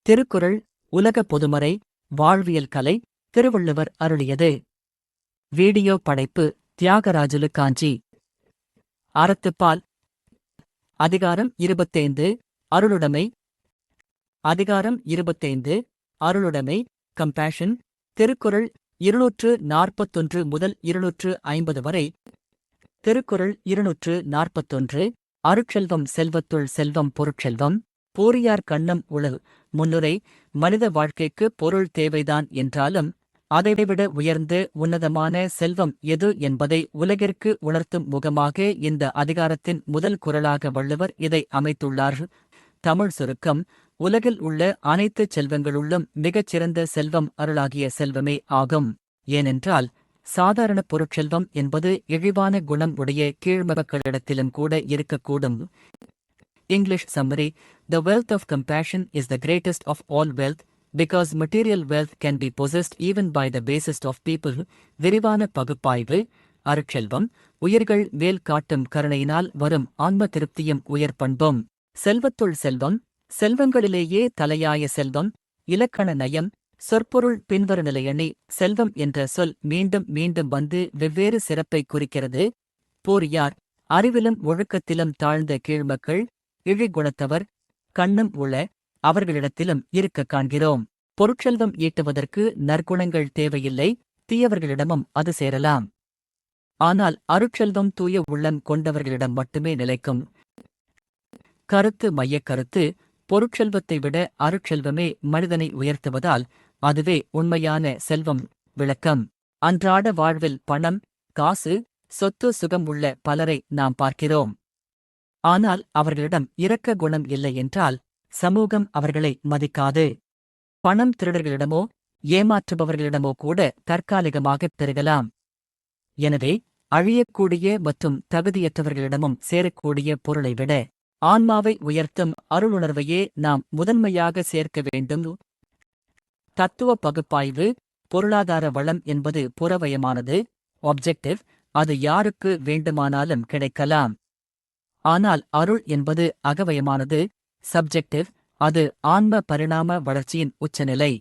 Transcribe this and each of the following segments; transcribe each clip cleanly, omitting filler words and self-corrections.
திருக்குறள் உலக பொதுமறை வாழ்வியல் கலை திருவள்ளுவர் அருளியது. வீடியோ படைப்பு தியாகராஜலு காஞ்சி. அறத்துப்பால். அதிகாரம் 25 அருளுடைமை. அதிகாரம் 25 அருளுடைமை கம்பேஷன். திருக்குறள் 241 முதல் 250 வரை. திருக்குறள் 241. அருட்செல்வம் செல்வத்துள் செல்வம் பொருட்செல்வம். போரியார் கண்ணம் உளல். முன்னுரை. மனித வாழ்க்கைக்கு பொருள் தேவைதான் என்றாலும் அதைவிட உயர்ந்த உன்னதமான செல்வம் எது என்பதை உலகிற்கு உணர்த்தும் முகமாக இந்த அதிகாரத்தின் முதல் குறளாக வள்ளுவர் இதை அமைத்துள்ளார். தமிழ் சுருக்கம். உலகில் உள்ள அனைத்து செல்வங்களுள்ளும் மிகச் சிறந்த செல்வம் அருளாகிய செல்வமே ஆகும். ஏனென்றால் சாதாரண பொருட்செல்வம் என்பது இழிவான குணம் உடைய கீழ்மக்களிடத்திலும் கூட இருக்கக்கூடும். English summary. The wealth of compassion is the greatest of all wealth, because material wealth can be possessed even by the basest of people. விரிவான பகுப்பாய்வு. அருட்செல்வம் உயிர்கள் மேல் காட்டும் கருணையினால் வரும் ஆன்ம திருப்தியும் உயர் பண்பும். செல்வத்துள் செல்வம் செல்வங்களிலேயே தலையாய செல்வம். இலக்கண நயம். சொற்பொருள் பின்வரு நிலையணி. செல்வம் என்ற சொல் மீண்டும் மீண்டும் வந்து வெவ்வேறு சிறப்பை குறிக்கிறது. போரியார் அறிவிலும் ஒழுக்கத்திலும் தாழ்ந்த கீழ்மக்கள், இழிகுணத்தவர், கண்ணும் உள அவர்களிடத்திலும் இருக்கக் காண்கிறோம். பொருட்செல்வம் ஈட்டுவதற்கு நற்குணங்கள் தேவையில்லை, தீயவர்களிடமும் அது சேரலாம். ஆனால் அருட்செல்வம் தூய உள்ளம் கொண்டவர்களிடம் மட்டுமே நிலைக்கும். கருத்து மையக் கருத்து. பொருட்செல்வத்தை விட அருட்செல்வமே மனிதனை உயர்த்துவதால் அதுவே உண்மையான செல்வம். விளக்கம். அன்றாட வாழ்வில் பணம், காசு, சொத்து, சுகம் உள்ள பலரை நாம் பார்க்கிறோம். ஆனால் அவர்களிடம் இரக்க குணம் இல்லை என்றால் சமூகம் அவர்களை மதிக்காது. பணம் திருடர்களிடமோ ஏமாற்றுபவர்களிடமோ கூட தற்காலிகமாகப் பெருகலாம். எனவே அழியக்கூடிய மற்றும் தகுதியற்றவர்களிடமும் சேரக்கூடிய பொருளை விட ஆன்மாவை உயர்த்தும் அருளுணர்வையே நாம் முதன்மையாக சேர்க்க வேண்டும். தத்துவ பகுப்பாய்வு. பொருளாதார வளம் என்பது புறவயமானது, ஆப்ஜெக்டிவ். அது யாருக்கு வேண்டுமானாலும் கிடைக்கலாம். ஆனால் அருள் என்பது அகவயமானது, சப்ஜெக்டிவ். அது ஆன்ம பரிணாம வளர்ச்சியின் உச்சநிலை.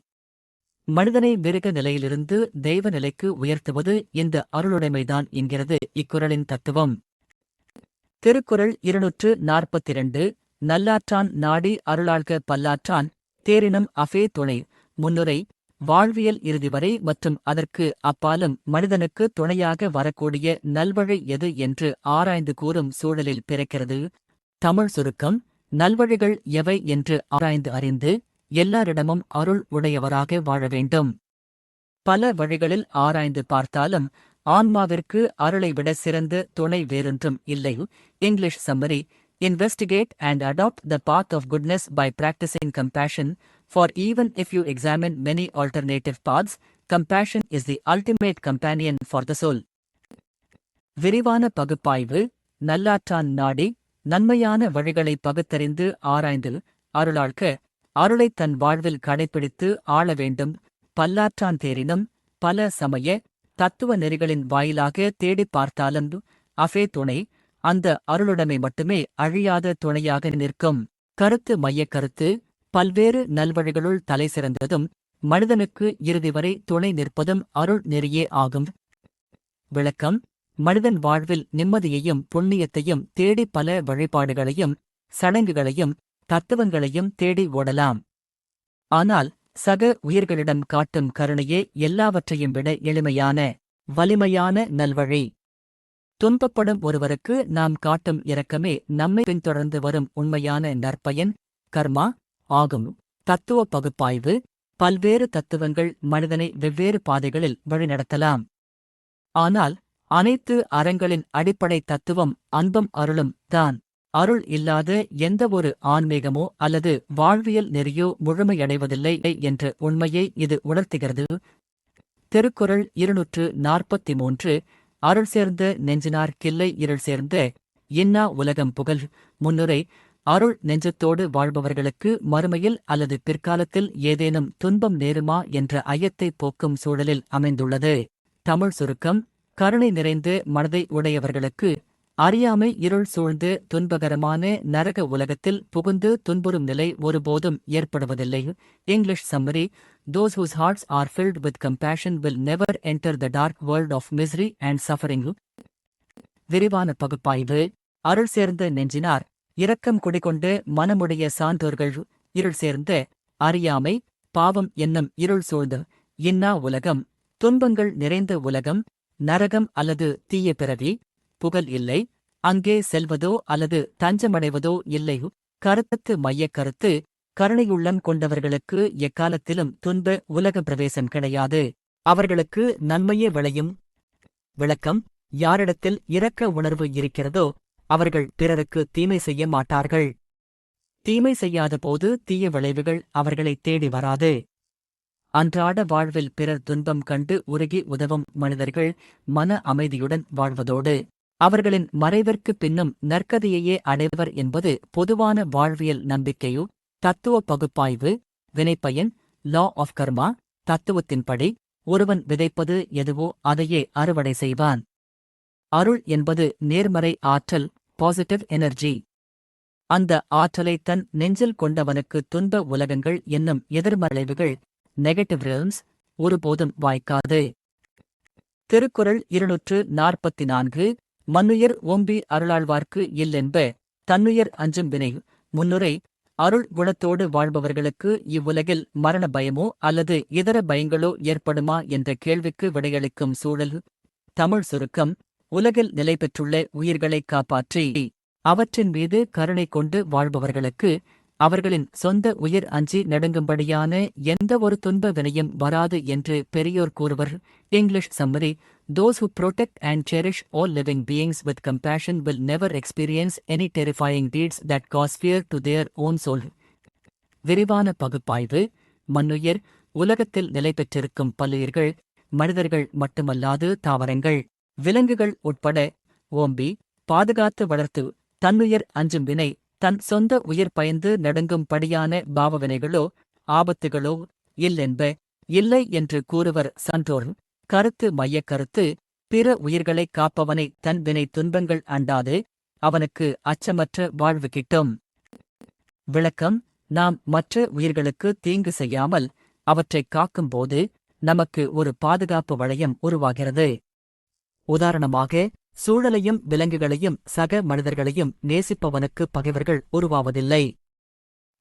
மனிதனை மிருக நிலையிலிருந்து தெய்வ நிலைக்கு உயர்த்துவது இந்த அருளுடைமைதான் என்கிறது இக்குறளின் தத்துவம். திருக்குறள் 242. நல்லாற்றான் நாடி அருளாள்க பல்லாற்றான் தேரினும் அஃதே துணை. முன்னுரை. வாழ்வியல் இறுதி வரை மற்றும் அதற்கு அப்பாலும் மனிதனுக்கு துணையாக வரக்கூடிய நல்வழி எது என்று ஆராய்ந்து கூறும் சூழலில் பிறக்கிறது. தமிழ் சுருக்கம். நல்வழிகள் எவை என்று ஆராய்ந்து அறிந்து எல்லாரிடமும் அருள் உடையவராக வாழ வேண்டும். பல வழிகளில் ஆராய்ந்து பார்த்தாலும் ஆன்மாவிற்கு அருளை விட சிறந்த துணை வேறொன்றும் இல்லை. English summary. Investigate and adopt the path of goodness by practicing compassion, for even if you examine many alternative paths, compassion is the ultimate companion for the soul. விரிவான பகுப்பாய்வு. நல்லாற்றான் நாடி நன்மையான வழிகளை பகுத்தறிந்து ஆராய்ந்து அருளாள்க அருளைத் தன் வாழ்வில் கடைப்பிடித்து ஆள வேண்டும். பல்லாற்றான் தேரினும் பல சமய தத்துவ நெறிகளின் வாயிலாக தேடிப் பார்த்தாலும் அஃதே துணை. அந்த அருளுடைமை மட்டுமே அழியாத துணையாக நிற்கும். கருத்து மையக் கருத்து. பல்வேறு நல்வழிகளுள் தலை சிறந்ததும் மனிதனுக்கு இறுதி வரை துணை நிற்பதும் அருள் நெறியே ஆகும். விளக்கம். மனிதன் வாழ்வில் நிம்மதியையும் புண்ணியத்தையும் தேடி பல வழிபாடுகளையும் சடங்குகளையும் தத்துவங்களையும் தேடி ஓடலாம். ஆனால் சக உயிர்களிடம் காட்டும் கருணையே எல்லாவற்றையும் விட எளிமையான வலிமையான நல்வழி. துன்பப்படும் ஒருவருக்கு நாம் காட்டும் இரக்கமே நம்மை பின்தொடர்ந்து வரும் உண்மையான நற்பயன், கர்மா ஆகும். தத்துவ பகுப்பாய்வு. பல்வேறு தத்துவங்கள் மனிதனை வெவ்வேறு பாதைகளில் வழிநடத்தலாம். ஆனால் அனைத்து அறங்களின் அடிப்படை தத்துவம் அன்பும் அருளும் தான். அருள் இல்லாத எந்த ஒரு ஆன்மீகமோ அல்லது வாழ்வியல் நெறியோ முழுமையடைவதில்லை என்ற உண்மையை இது உணர்த்துகிறது. திருக்குறள் 243. அருள் சேர்ந்த நெஞ்சினார் கில்லை இருள் சேர்ந்த இன்னா உலகம் புகழ். முன்னுரை. அருள் நெஞ்சத்தோடு வாழ்பவர்களுக்கு மறுமையில் அல்லது பிற்காலத்தில் ஏதேனும் துன்பம் நேருமா என்ற ஐயத்தை போக்கும் சூழலில் அமைந்துள்ளது. தமிழ் சுருக்கம். கருணை நிறைந்த மனதை உடையவர்களுக்கு அறியாமை இருள் சூழ்ந்து துன்பகரமான நரக உலகத்தில் புகுந்து துன்புறும் நிலை ஒருபோதும் ஏற்படுவதில்லை. English summary: Those whose hearts are filled with compassion will never enter the dark world of misery and suffering. விரிவான பகுப்பாய்வு. அருள் சேர்ந்த நெஞ்சினார், இரக்கம் குடிகொண்டு மனமுடைய சான்றோர்கள். இருள் சேர்ந்த அறியாமை, பாவம் என்னும் இருள் சூழ்ந்த இன்னா உலகம், துன்பங்கள் நிறைந்த உலகம், நரகம் அல்லது தீய பிறவி. புகழ் இல்லை, அங்கே செல்வதோ அல்லது தஞ்சமடைவதோ இல்லை. கருத்தத்து மையக் கருத்து: கருணையுள்ளம் கொண்டவர்களுக்கு எக்காலத்திலும் துன்ப உலக பிரவேசம் கிடையாது. அவர்களுக்கு நன்மையே விளையும். விளக்கம்: யாரிடத்தில் இரக்க உணர்வு இருக்கிறதோ அவர்கள் பிறருக்கு தீமை செய்ய மாட்டார்கள். தீமை செய்யாத போது தீய விளைவுகள் அவர்களை தேடி வராது. அன்றாட வாழ்வில் பிறர் துன்பம் கண்டு உருகி உதவும் மனிதர்கள் மன அமைதியுடன் வாழ்வதோடு அவர்களின் மறைவிற்குப் பின்னும் நற்கதியையே அடைவர் என்பது பொதுவான வாழ்வியல் நம்பிக்கையு. தத்துவ பகுப்பாய்வு. வினைப்பயன் லா ஆஃப் கர்மா தத்துவத்தின்படி ஒருவன் விதைப்பது எதுவோ அதையே அறுவடை செய்வான். அருள் என்பது நேர்மறை ஆற்றல், பாசிட்டிவ் எனர்ஜி. அந்த ஆற்றலை தன் நெஞ்சில் கொண்டவனுக்கு துன்ப உலகங்கள் என்னும் எதிர்மறைவுகள், நெகட்டிவ் ரில்ம்ஸ், ஒருபோதும் வாய்க்காது. திருக்குறள் 244. மன்னுயிர் ஓம்பி அருளாழ்வார்க்கு இல்லென்ப தன்னுயிர் அஞ்சும் வினை. முன்னுரை: அருள் குணத்தோடு வாழ்பவர்களுக்கு இவ்வுலகில் மரண பயமோ அல்லது இதர பயங்களோ ஏற்படுமா என்ற கேள்விக்கு விடையளிக்கும் சூழல். தமிழ் சுருக்கம்: உலகில் நிலை பெற்றுள்ள உயிர்களைக் காப்பாற்றி அவற்றின் மீது கருணை கொண்டு வாழ்பவர்களுக்கு அவர்களின் சொந்த உயிர் அஞ்சி நடுங்கும்படியான எந்த ஒரு துன்ப வினையும் வராது என்று பெரியோர் கூறுவர். English summary: Those who protect and cherish all living beings with compassion will never experience any terrifying deeds that cause fear to their own soul. விரிவான பகுப்பாய்வு. மன்னுயிர்: உலகத்தில் நிலை பெற்றிருக்கும் பல்லுயிர்கள், மனிதர்கள் மட்டுமல்லாது தாவரங்கள், விலங்குகள் உட்பட. ஓம்பி பாதுகாத்து வளர்த்து தன்னுயிர் அஞ்சும் வினை தன் சொந்த உயிர் பயந்து நடுங்கும் படியான பாவவினைகளோ ஆபத்துகளோ இல்லென்ப. இல்லை என்று கூறுவர் சான்றோர். கருத்து மையக் கருத்து: பிற உயிர்களைக் காப்பவனை தன் வினை துன்பங்கள் அண்டாது அவனுக்கு அச்சமற்ற வாழ்வு கிட்டும். விளக்கம்: நாம் மற்ற உயிர்களுக்கு தீங்கு செய்யாமல் அவற்றைக் காக்கும்போது நமக்கு ஒரு பாதுகாப்பு வளையம் உருவாகிறது. உதாரணமாக, சூழலையும் விலங்குகளையும் சக மனிதர்களையும் நேசிப்பவனுக்கு பகைவர்கள் உருவாவதில்லை.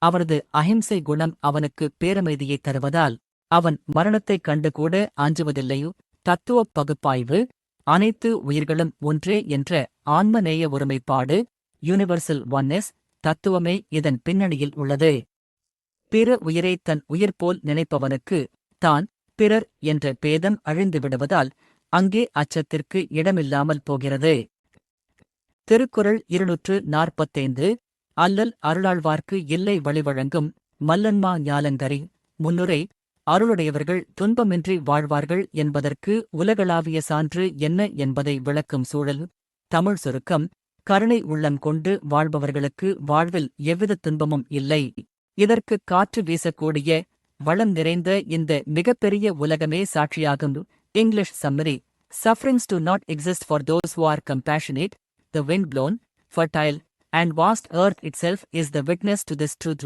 அவரது அஹிம்சை குணம் அவனுக்கு பேரமைதியைத் தருவதால் அவன் மரணத்தைக் கண்டு கூட அஞ்சுவதில்லையோ. தத்துவப் பகுப்பாய்வு. அனைத்து உயிர்களும் ஒன்றே என்ற ஆன்மநேய ஒருமைப்பாடு, யூனிவர்சல் ஒன்னெஸ் தத்துவமே இதன் பின்னணியில் உள்ளது. பிற உயிரை தன் உயிர் போல் நினைப்பவனுக்கு தான் பிறர் என்ற பேதம் அழிந்து விடுவதால் அங்கே அச்சத்திற்கு இடமில்லாமல் போகிறது. திருக்குறள் 245. அல்லல் அருளாழ்வார்க்கு இல்லை வழிவழங்கும் மல்லன்மா ஞாலங்கரி. முன்னுரை: அருளுடையவர்கள் துன்பமின்றி வாழ்வார்கள் என்பதற்கு உலகளாவிய சான்று என்ன என்பதை விளக்கும் சூழல். தமிழ் சுருக்கம்: கருணை உள்ளம் கொண்டு வாழ்பவர்களுக்கு வாழ்வில் எவ்வித துன்பமும் இல்லை. இதற்கு காற்று வீசக்கூடிய வளம் நிறைந்த இந்த மிகப்பெரிய உலகமே சாட்சியாகும். English summary: Sufferings do not exist for those who are compassionate. The wind-blown, fertile, and vast earth itself is the witness to this truth.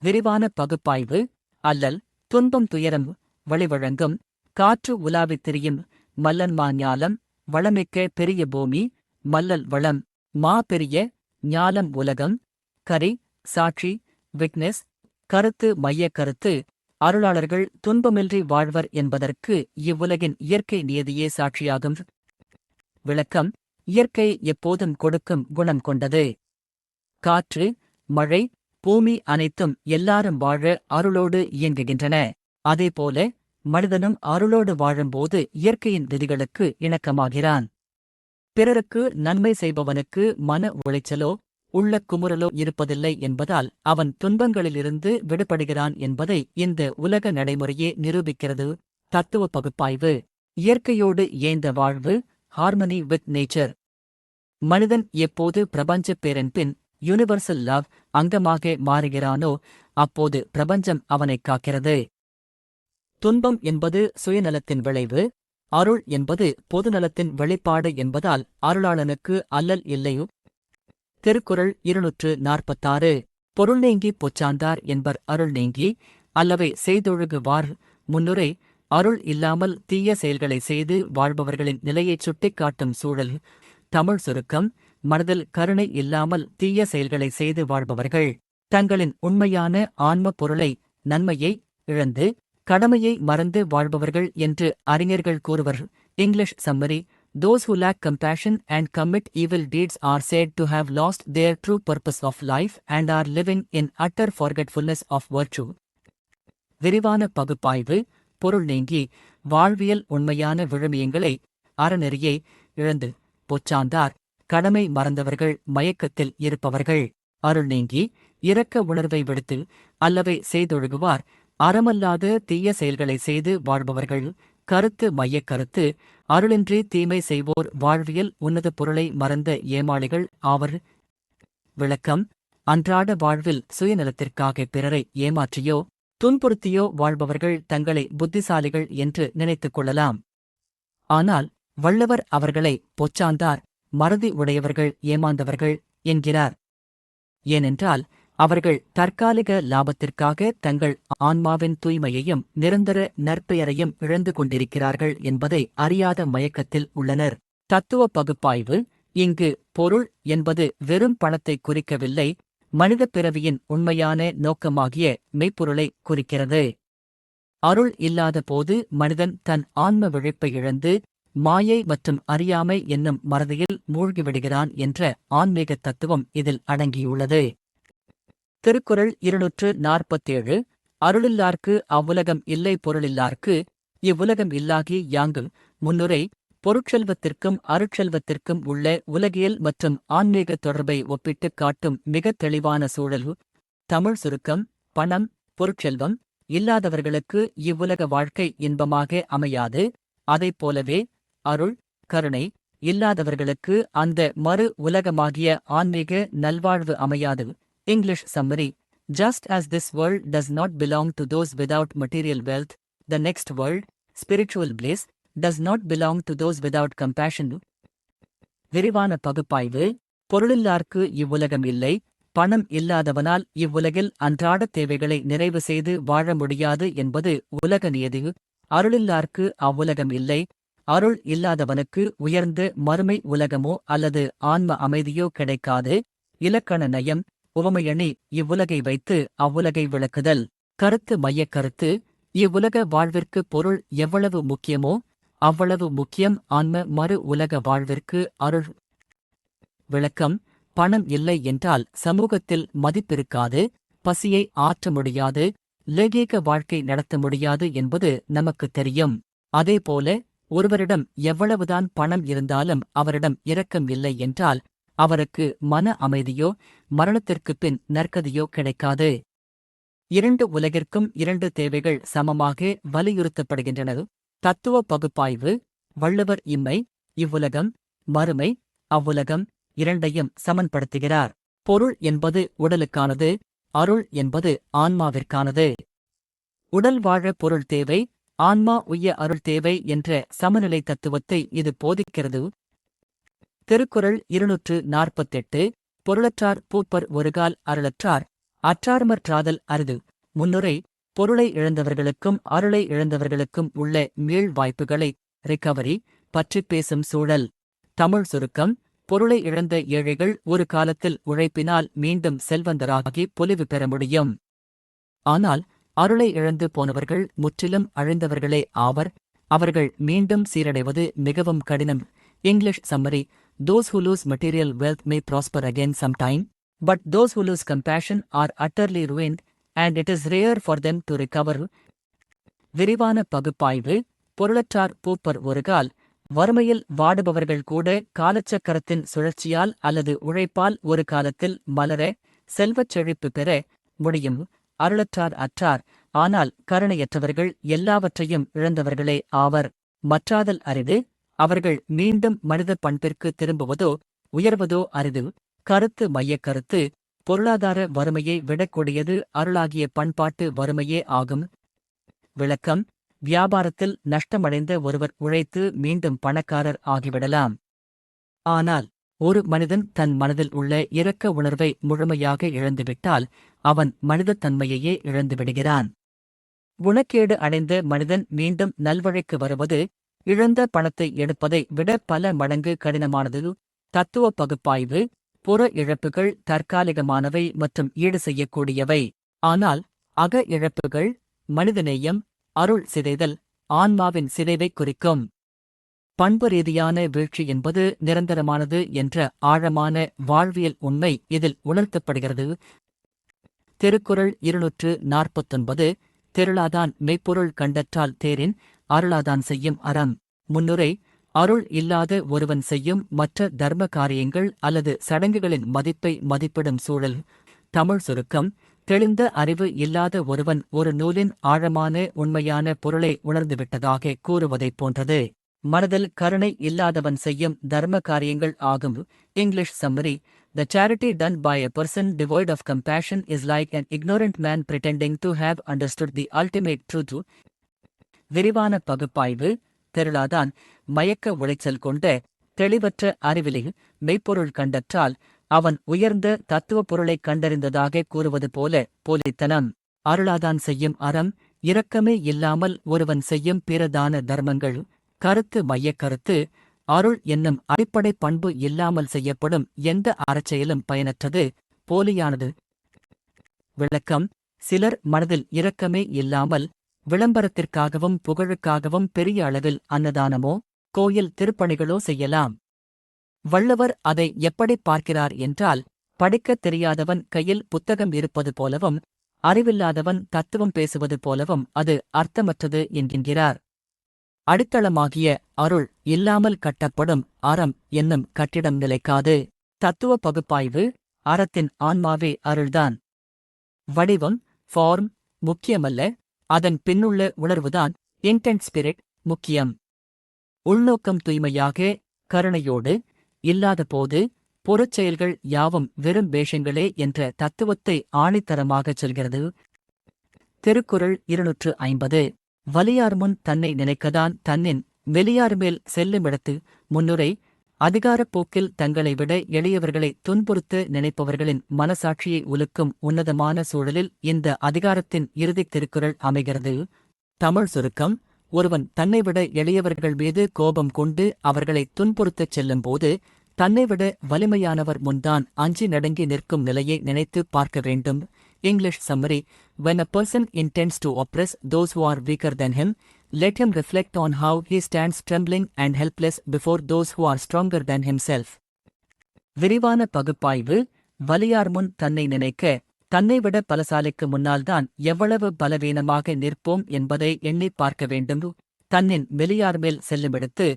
விரிவான பகுப்பாய்வு. அல்லல் துன்பம் துயரம் வழிவழங்கும் காற்று உலாவித் திரியும் மல்லன்மா ஞாலம் வளமிக்க பெரிய பூமி மல்லல் வளம் மா பெரிய ஞாலம் உலகம் கரி சாட்சி விட்னஸ் கருத்து மையக் கருத்து அருளாளர்கள் துன்பமின்றி வாழ்வர் என்பதற்கு இவ்வுலகின் இயற்கை நியதியே சாட்சியாகும். விளக்கம்: இயற்கை எப்போதும் கொடுக்கும் குணம் கொண்டது. காற்று, மழை, பூமி அனைத்தும் எல்லாரும் வாழ அருளோடு இயங்குகின்றன. அதேபோல மனிதனும் அருளோடு வாழும்போது இயற்கையின் விதிகளுக்கு இணக்கமாகிறான். பிறருக்கு நன்மை செய்பவனுக்கு மன உளைச்சலோ உள்ள குமுறலோ இருப்பதில்லை என்பதால் அவன் துன்பங்களிலிருந்து விடுபடுகிறான் என்பதை இந்த உலக நடைமுறையே நிரூபிக்கிறது. தத்துவ பகுப்பாய்வு. இயற்கையோடு இயைந்த வாழ்வு, ஹார்மனி வித் நேச்சர். மனிதன் எப்போது பிரபஞ்சப் பேரன்பின் யூனிவர்சல் லவ் அங்கமாக மாறுகிறானோ அப்போது பிரபஞ்சம் அவனைக் காக்கிறது. துன்பம் என்பது சுயநலத்தின் விளைவு. அருள் என்பது பொதுநலத்தின் வெளிப்பாடு என்பதால் அருளாளனுக்கு அல்லல் இல்லையோ. திருக்குறள் 246. பொருள் நீங்கி பொச்சாந்தார் என்பர் அருள் நீங்கி அல்லவை செய்தொழுகுவார். முன்னுரை. அருள் இல்லாமல் தீய செயல்களை செய்து வாழ்பவர்களின் நிலையைச் சுட்டிக்காட்டும் சூழல். தமிழ் சுருக்கம். மனதில் கருணை இல்லாமல் தீய செயல்களை செய்து வாழ்பவர்கள் தங்களின் உண்மையான ஆன்ம பொருளை, நன்மையை இழந்து கடமையை மறந்து வாழ்பவர்கள் என்று அறிஞர்கள் கூறுவர். English summary. Those who lack compassion and commit evil deeds are said to have lost their true purpose of life and are living in utter forgetfulness of virtue. விரிவான பகுப்பாய்வு. பொருள் நீங்கி வாழ்வியல் உண்மையான விழுமியங்களை, அறநெறியை இழந்து பொச்சாந்தார் கடமை மறந்தவர்கள், மயக்கத்தில் இருப்பவர்கள். அருள் நீங்கி இரக்க உணர்வை விடுத்து அல்லவை செய்தொழுகுவார். அறமல்லாத தீய செயல்களை செய்து வாழ்பவர்கள். கருத்து மையக் கருத்து. அருளின்றி தீமை செய்வோர் வாழ்வியல் உன்னத பொருளை மறந்த ஏமாளிகள் ஆவர். விளக்கம். அன்றாட வாழ்வில் சுயநலத்திற்காக பிறரை ஏமாற்றியோ துன்புறுத்தியோ வாழ்பவர்கள் தங்களை புத்திசாலிகள் என்று நினைத்துக் கொள்ளலாம். ஆனால் வள்ளுவர் அவர்களை பொச்சாந்தார், மறதி உடையவர்கள், ஏமாந்தவர்கள் என்கிறார். ஏனென்றால் அவர்கள் தற்காலிக லாபத்திற்காக தங்கள் ஆன்மாவின் தூய்மையையும் நிரந்தர நற்பெயரையும் இழந்து கொண்டிருக்கிறார்கள் என்பதை அறியாத மயக்கத்தில் உள்ளனர். தத்துவ பகுப்பாய்வு. இங்கு பொருள் என்பது வெறும் பணத்தை குறிக்கவில்லை, மனிதப் பிறவியின் உண்மையான நோக்கமாகிய மெய்ப்பொருளை குறிக்கிறது. அருள் இல்லாத போது மனிதன் தன் ஆன்ம விழிப்பை இழந்து மாயை மற்றும் அறியாமை என்னும் மறதியில் மூழ்கிவிடுகிறான் என்ற ஆன்மீக தத்துவம் இதில் அடங்கியுள்ளது. திருக்குறள் 247. அருளில்லார்க்கு அவ்வுலகம் இல்லை பொருளில்லார்க்கு இவ்வுலகம் இல்லாகி யாங்கு. முன்னுரை. பொருட்செல்வத்திற்கும் அருட்செல்வத்திற்கும் உள்ள உலகியல் மற்றும் ஆன்மீக தொடர்பை ஒப்பிட்டுக் காட்டும் மிகத் தெளிவான சூழல். தமிழ் சுருக்கம். பணம், பொருட்செல்வம் இல்லாதவர்களுக்கு இவ்வுலக வாழ்க்கை இன்பமாக அமையாது. அதைப் போலவே அருள், கருணை இல்லாதவர்களுக்கு அந்த மறு உலகமாகிய ஆன்மீக நல்வாழ்வு அமையாது. English summary. Just as this world does not belong to those without material wealth, the next world, spiritual bliss, does not belong to those without compassion. விரிவான பகுப்பாய்வு. பொருளில்லார்க்கு இவ்வுலகம் இல்லை. பணம் இல்லாதவனால் இவ்வுலகில் அன்றாட தேவைகளை நிறைவு செய்து வாழ முடியாது என்பது உலக நியதி. அருளில்லார்க்கு அவ்வுலகம் இல்லை. அருள் இல்லாதவனுக்கு உயர்ந்த மறுமை உலகமோ அல்லது ஆன்ம அமைதியோ கிடைக்காது. இலக்கண நயம். உவமையணி. இவ்வுலகை வைத்து அவ்வுலகை விளக்குதல். கருத்து மையக் கருத்து. இவ்வுலக வாழ்விற்கு பொருள் எவ்வளவு முக்கியமோ அவ்வளவு முக்கியம் ஆன்ம மறு உலக வாழ்விற்கு அருள். விளக்கம். பணம் இல்லை என்றால் சமூகத்தில் மதிப்பிருக்காது, பசியை ஆற்ற முடியாது, லௌகீக வாழ்க்கை நடத்த முடியாது என்பது நமக்கு தெரியும். அதேபோல ஒருவரிடம் எவ்வளவுதான் பணம் இருந்தாலும் அவரிடம் இரக்கம் இல்லை என்றால் அவருக்கு மன அமைதியோ மரணத்திற்குப் பின் நற்கதியோ கிடைக்காது. இரண்டு உலகிற்கும் இரண்டு தேவைகள் சமமாக வலியுறுத்தப்படுகின்றன. தத்துவ பகுப்பாய்வு. வள்ளுவர் இம்மை, இவ்வுலகம், மறுமை, அவ்வுலகம் இரண்டையும் சமன்படுத்துகிறார். பொருள் என்பது உடலுக்கானது, அருள் என்பது ஆன்மாவிற்கானது. உடல் வாழ பொருள் தேவை, ஆன்மா உய்ய அருள் தேவை என்ற சமநிலை தத்துவத்தை இது போதிக்கிறது. திருக்குறள் 248. பொருளற்றார் பூப்பர் ஒருகால் அருளற்றார் அற்றார்மற்றாதல் அரிது. முன்னுரை. பொருளை இழந்தவர்களுக்கும் அருளை இழந்தவர்களுக்கும் உள்ள மீள் வாய்ப்புகளை, ரிகவரி, பற்றிப் பேசும் சூழல். தமிழ் சுருக்கம். பொருளை இழந்த ஏழைகள் ஒரு காலத்தில் உழைப்பினால் மீண்டும் செல்வந்தராகி பொலிவு பெற முடியும். ஆனால் அருளை இழந்து போனவர்கள் முற்றிலும் அழிந்தவர்களே ஆவர். அவர்கள் மீண்டும் சீரடைவது மிகவும் கடினம். English summary. Those who lose material wealth may prosper again sometime, but those who lose compassion are utterly ruined, and it is rare for them to recover. விரிவான பகுப்பாய்வு. பொருளற்றார் பூப்பர் ஒருகால். வறுமையில் வாடுபவர்கள் கூட காலச்சக்கரத்தின் சுழற்சியால் அல்லது உழைப்பால் ஒரு காலத்தில் மலர, செல்வச் செழிப்பு பெற முடியும். அருளற்றார் அற்றார், ஆனால் கருணையற்றவர்கள் எல்லாவற்றையும் இழந்தவர்களே ஆவர். மற்றாதல் அரிது. அவர்கள் மீண்டும் மனித பண்பிற்கு திரும்புவதோ உயர்வதோ அரிது. கருத்து மையக் கருத்து. பொருளாதார வறுமையை விடக்கூடியது அருளாகிய பண்பாட்டு வறுமையே ஆகும். விளக்கம். வியாபாரத்தில் நஷ்டமடைந்த ஒருவர் உழைத்து மீண்டும் பணக்காரர் ஆகிவிடலாம். ஆனால் ஒரு மனிதன் தன் மனதில் உள்ள இரக்க உணர்வை முழுமையாக இழந்துவிட்டால் அவன் மனிதத்தன்மையையே இழந்துவிடுகிறான். குணக்கேடு அடைந்த மனிதன் மீண்டும் நல்வழிக்கு வருவது இழந்த பணத்தை எடுப்பதை விட பல மடங்கு கடினமானது. தத்துவ பகுப்பாய்வு: புற இழப்புகள் தற்காலிகமானவை மற்றும் ஈடு செய்யக்கூடியவை. ஆனால் அக இழப்புகள் மனிதநேயம், அருள் சிதைதல், ஆன்மாவின் சிதைவை குறிக்கும். பண்பு ரீதியான வீழ்ச்சி என்பது நிரந்தரமானது என்ற ஆழமான வாழ்வியல் உண்மை இதில் உணர்த்தப்படுகிறது. திருக்குறள் 249. தெருளாதான் மெய்ப்பொருள் கண்டற்றால் தேரின் அருளாதான் செய்யும் அறம். முன்னுரை: அருள் இல்லாத ஒருவன் செய்யும் மற்ற தர்ம காரியங்கள் அல்லது சடங்குகளின் மதிப்பை மதிப்பிடும் சூழல். தமிழ் சுருக்கம்: தெளிந்த அறிவு இல்லாத ஒருவன் ஒரு நூலின் ஆழமான உண்மையான பொருளை உணர்ந்துவிட்டதாக கூறுவதைப் போன்றது. மனதில் கருணை இல்லாதவன் செய்யும் தர்ம காரியங்கள் ஆகும். English summary: The charity done by a person devoid of compassion is like an ignorant man pretending to have understood the ultimate truth. விரிவான பகுப்பாய்வு: தெருளாதான் மயக்க உளைச்சல் கொண்ட தெளிவற்ற அறிவிலி மெய்ப்பொருள் கண்டற்றால் அவன் உயர்ந்த தத்துவ பொருளைக் கண்டறிந்ததாக கூறுவது போல போலித்தனம். அருளாதான் செய்யும் அறம்: இரக்கமே இல்லாமல் ஒருவன் செய்யும் பிரதான தர்மங்கள். கருத்து மையக் கருத்து: அருள் என்னும் அடிப்படை பண்பு இல்லாமல் செய்யப்படும் எந்த அறச்செயலும் பயனற்றது, போலியானது. விளக்கம்: சிலர் மனதில் இரக்கமே இல்லாமல் விளம்பரத்திற்காகவும் புகழுக்காகவும் பெரிய அளவில் அன்னதானமோ கோயில் திருப்பணிகளோ செய்யலாம். வள்ளுவர் அதை எப்படி பார்க்கிறார் என்றால், படிக்கத் தெரியாதவன் கையில் புத்தகம் இருப்பது போலவும் அறிவில்லாதவன் தத்துவம் பேசுவது போலவும் அது அர்த்தமற்றது என்கின்றார். அடித்தளமாகிய அருள் இல்லாமல் கட்டப்படும் அறம் என்னும் கட்டிடம் நிலைக்காது. தத்துவ பகுப்பாய்வு: அறத்தின் ஆன்மாவே அருள்தான். வடிவம் ஃபார்ம் முக்கியமல்ல, அதன் பின்னுள்ள உணர்வுதான் இன்டென்ட் ஸ்பிரிட் முக்கியம். உள்நோக்கம் தூய்மையாக கருணையோடு இல்லாதபோது பொருட்செயல்கள் யாவும் வெறும் வேஷங்களே என்ற தத்துவத்தை ஆணித்தரமாகச் சொல்கிறது. திருக்குறள் 250. வலியார் முன் தன்னை நினைக்கதான் தன்னின் மெலியார்மேல் செல்லுமிடத்து. முன்னுரை: அதிகாரப் போக்கில் தங்களை விட எளியவர்களை துன்புறுத்த நினைப்பவர்களின் மனசாட்சியை உலுக்கும் உன்னதமான சூழலில் இந்த அதிகாரத்தின் இறுதித் திருக்குறள் அமைகிறது. தமிழ் சுருக்கம்: ஒருவன் தன்னைவிட எளியவர்கள் மீது கோபம் கொண்டு அவர்களை துன்புறுத்தச் செல்லும்போது தன்னைவிட வலிமையானவர் முன்தான் அஞ்சி நடுங்கி நிற்கும் நிலையை நினைத்து பார்க்க வேண்டும். English summary: When a person intends to oppress those who are weaker than him, let him reflect on how he stands trembling and helpless before those who are stronger than himself. விரிவான பகுப்பாய்வு: வலியார் முன் தன்னை நினைக்க, தன்னைவிட பலசாலிக்கு முன்னால்தான் எவ்வளவு பலவீனமாக நிற்போம் என்பதை எண்ணிப் பார்க்க வேண்டும். தன்னின் மெலியார்மேல் செல்லுமிடத்து,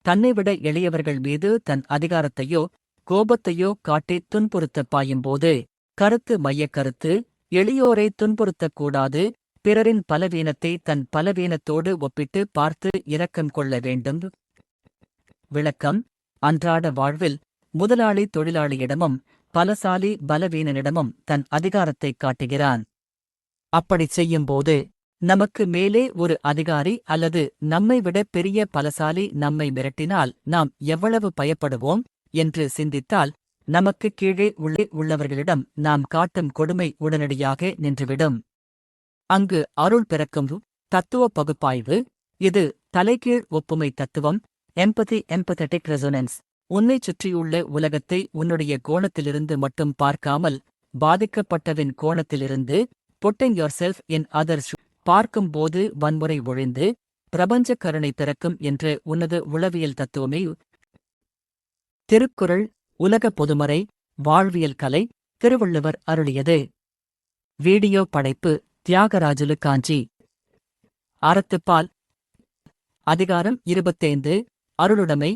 தன்னைவிட எளியவர்கள் மீது தன் அதிகாரத்தையோ கோபத்தையோ காட்டி துன்புறுத்தப் பாயும்போது. கருத்து மையக் கருத்து: எளியோரை துன்புறுத்தக்கூடாது. பிறரின் பலவீனத்தை தன் பலவீனத்தோடு ஒப்பிட்டு பார்த்து இரக்கம் கொள்ள வேண்டும். விளக்கம்: அன்றாட வாழ்வில் முதலாளி தொழிலாளியிடமும் பலசாலி பலவீனனிடமும் தன் அதிகாரத்தைக் காட்டுகிறான். அப்படிச் செய்யும்போது நமக்கு மேலே ஒரு அதிகாரி அல்லது நம்மை விட பெரிய பலசாலி நம்மை மிரட்டினால் நாம் எவ்வளவு பயப்படுவோம் என்று சிந்தித்தால் நமக்கு கீழே உள்ளவர்களிடம் நாம் காட்டும் கொடுமை உடனடியாக நின்றுவிடும். அங்கு அருள் பிறக்கும். தத்துவ பகுப்பாய்வு: இது தலைகீழ் ஒப்புமை தத்துவம். எம்பதி எம்பதெட்டிக் ரெசோனன்ஸ்: உன்னைச் சுற்றியுள்ள உலகத்தை உன்னுடைய கோணத்திலிருந்து மட்டும் பார்க்காமல் பாதிக்கப்பட்டவின் கோணத்திலிருந்து புட்டிங் யோர்செல்ஃப் இன் அதர்ஸ் பார்க்கும்போது வன்முறை ஒழிந்து பிரபஞ்ச கருணை பிறக்கும் என்ற உன்னத உளவியல் தத்துவமே. திருக்குறள் உலக பொதுமறை வாழ்வியல் கலை திருவள்ளுவர் அருளியது. வீடியோ படைப்பு தியாகராஜுலு காஞ்சி. அறத்துப்பால். அதிகாரம் 25. அருளுடைமை.